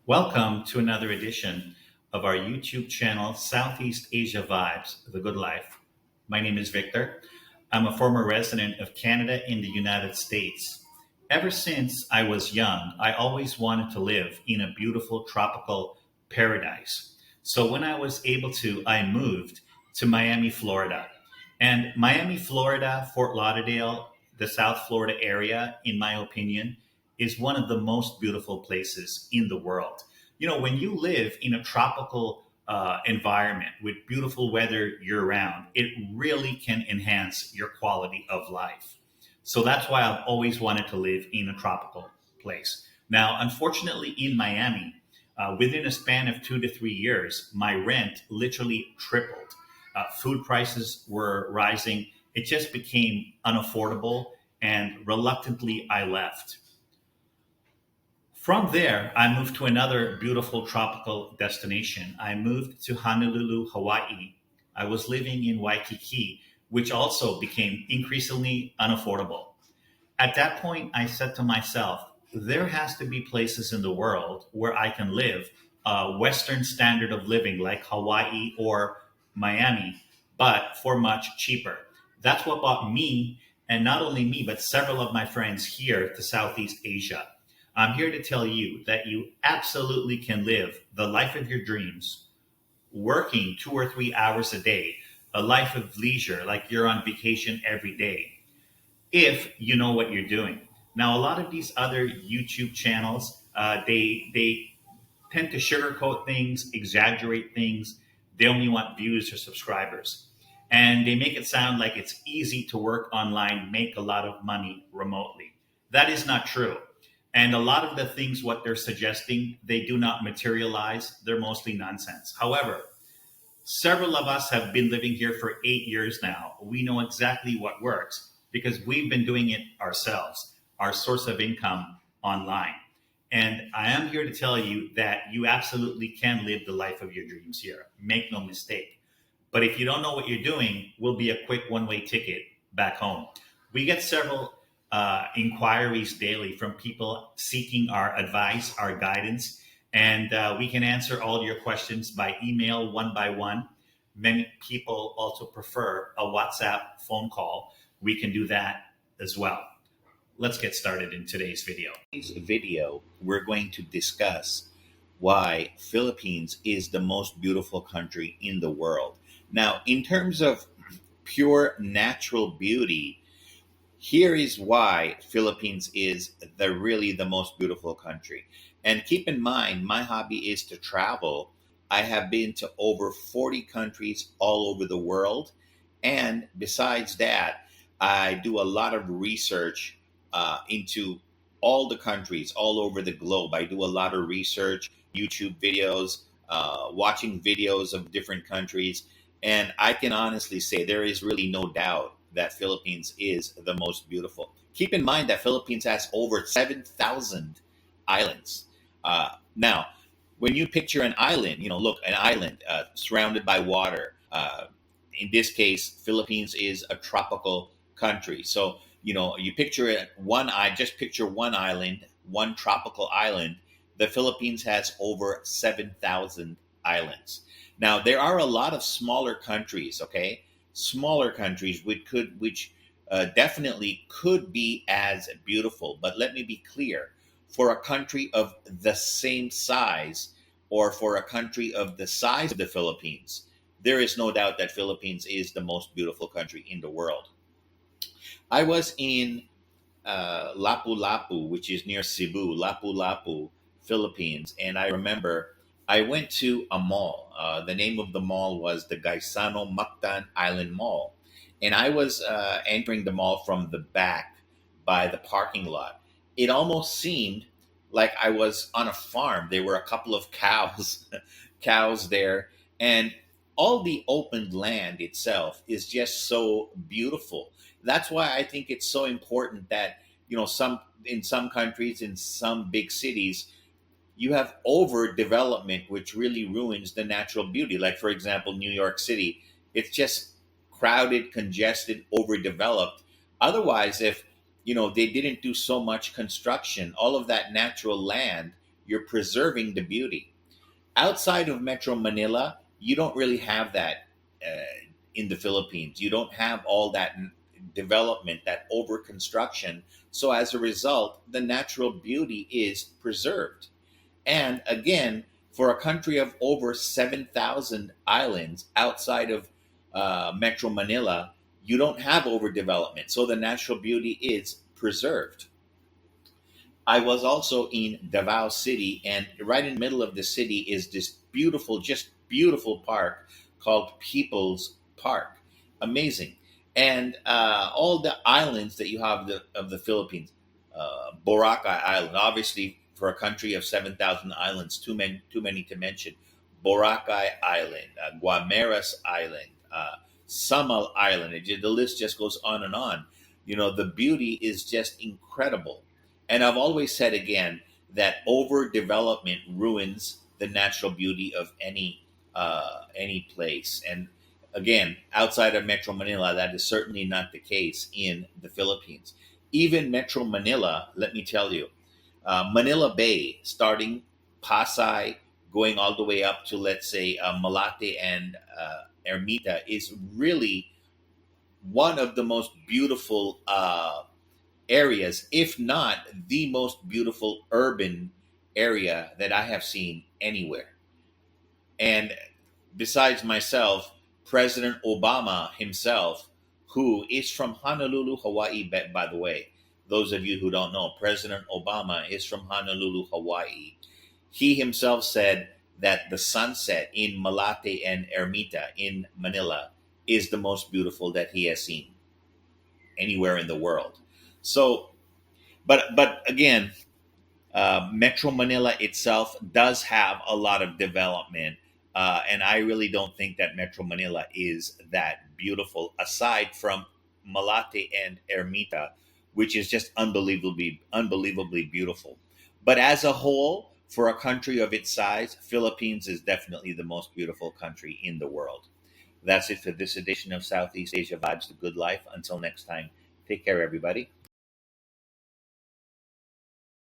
Welcome to another edition of our YouTube channel, Southeast Asia Vibes, The Good Life. My name is Victor. I'm a former resident of Canada in the United States. Ever since I was young, I always wanted to live in a beautiful tropical paradise. So when I was able to, I moved to Miami, Florida. And Miami, Florida, Fort Lauderdale, the South Florida area, in my opinion, is one of the most beautiful places in the world. When you live in a tropical environment with beautiful weather year round, it really can enhance your quality of life. So that's why I've always wanted to live in a tropical place. Now, unfortunately, in Miami, within a span of 2 to 3 years, my rent literally tripled. Food prices were rising. It just became unaffordable, and reluctantly, I left. From there, I moved to another beautiful tropical destination. I moved to Honolulu, Hawaii. I was living in Waikiki, which also became increasingly unaffordable. At that point, I said to myself, there has to be places in the world where I can live a Western standard of living like Hawaii or Miami, but for much cheaper. That's what brought me, and not only me, but several of my friends here to Southeast Asia. I'm here to tell you that you absolutely can live the life of your dreams working 2 or 3 hours a day, a life of leisure like you're on vacation every day if you know what you're doing. Now, a lot of these other YouTube channels, they tend to sugarcoat things, exaggerate things. They only want views or subscribers, and they make it sound like it's easy to work online, make a lot of money remotely. That is not true. And a lot of the things what they're suggesting, they do not materialize. They're mostly nonsense. However, several of us have been living here for 8 years now. We know exactly what works because we've been doing it ourselves, our source of income online. And I am here to tell you that you absolutely can live the life of your dreams here. Make no mistake. But if you don't know what you're doing, will be a quick one-way ticket back home. We get several inquiries daily from people seeking our advice, our guidance, and we can answer all your questions by email one by one. Many people also prefer a WhatsApp phone call. We can do that as well. Let's get started in today's video. In today's video, we're going to discuss why Philippines is the most beautiful country in the world. Now, in terms of pure natural beauty, here is why Philippines is the most beautiful country. And keep in mind, my hobby is to travel. I have been to over 40 countries all over the world. And besides that, I do a lot of research into all the countries all over the globe. I do a lot of research, YouTube videos, watching videos of different countries. And I can honestly say there is really no doubt that Philippines is the most beautiful. Keep in mind that Philippines has over 7,000 islands. Now, when you picture an island, look, an island surrounded by water. In this case, Philippines is a tropical country. So, you picture it just picture one island, one tropical island. The Philippines has over 7,000 islands. Now, there are a lot of smaller countries, okay? Smaller countries which definitely could be as beautiful. But let me be clear, for a country of the same size or for a country of the size of the Philippines, there is no doubt that Philippines is the most beautiful country in the world. I was in Lapu-Lapu, which is near Cebu, Lapu-Lapu, Philippines. And I remember I went to a mall. The name of the mall was the Gaisano Mactan Island Mall. And I was entering the mall from the back by the parking lot. It almost seemed like I was on a farm. There were a couple of cows, cows there. And all the open land itself is just so beautiful. That's why I think it's so important that some countries, in some big cities, you have overdevelopment, which really ruins the natural beauty. Like, for example, New York City, it's just crowded, congested, overdeveloped. Otherwise, if they didn't do so much construction, all of that natural land you're preserving the beauty. Outside of Metro Manila, you don't really have that in the Philippines. You don't have all that development, that over construction. So as a result, the natural beauty is preserved. And again, for a country of over 7,000 islands outside of Metro Manila, you don't have overdevelopment. So the natural beauty is preserved. I was also in Davao City, and right in the middle of the city is this beautiful, just beautiful park called People's Park. Amazing. And all the islands that you have of the Philippines, Boracay Island, obviously for a country of 7,000 islands, too many to mention. Boracay Island, Guameras Island, Samal Island. The list just goes on and on. You know, the beauty is just incredible. And I've always said again that overdevelopment ruins the natural beauty of any place. And again, outside of Metro Manila, that is certainly not the case in the Philippines. Even Metro Manila, let me tell you, Manila Bay, starting Pasay, going all the way up to, let's say, Malate and Ermita, is really one of the most beautiful areas, if not the most beautiful urban area that I have seen anywhere. And besides myself, President Obama himself, who is from Honolulu, Hawaii, by the way, those of you who don't know, President Obama is from Honolulu, Hawaii. He himself said that the sunset in Malate and Ermita in Manila is the most beautiful that he has seen anywhere in the world. So, but again, Metro Manila itself does have a lot of development, and I really don't think that Metro Manila is that beautiful. Aside from Malate and Ermita, which is just unbelievably beautiful. But as a whole, for a country of its size, Philippines is definitely the most beautiful country in the world. That's it for this edition of Southeast Asia Vibes: The Good Life. Until next time, take care, everybody.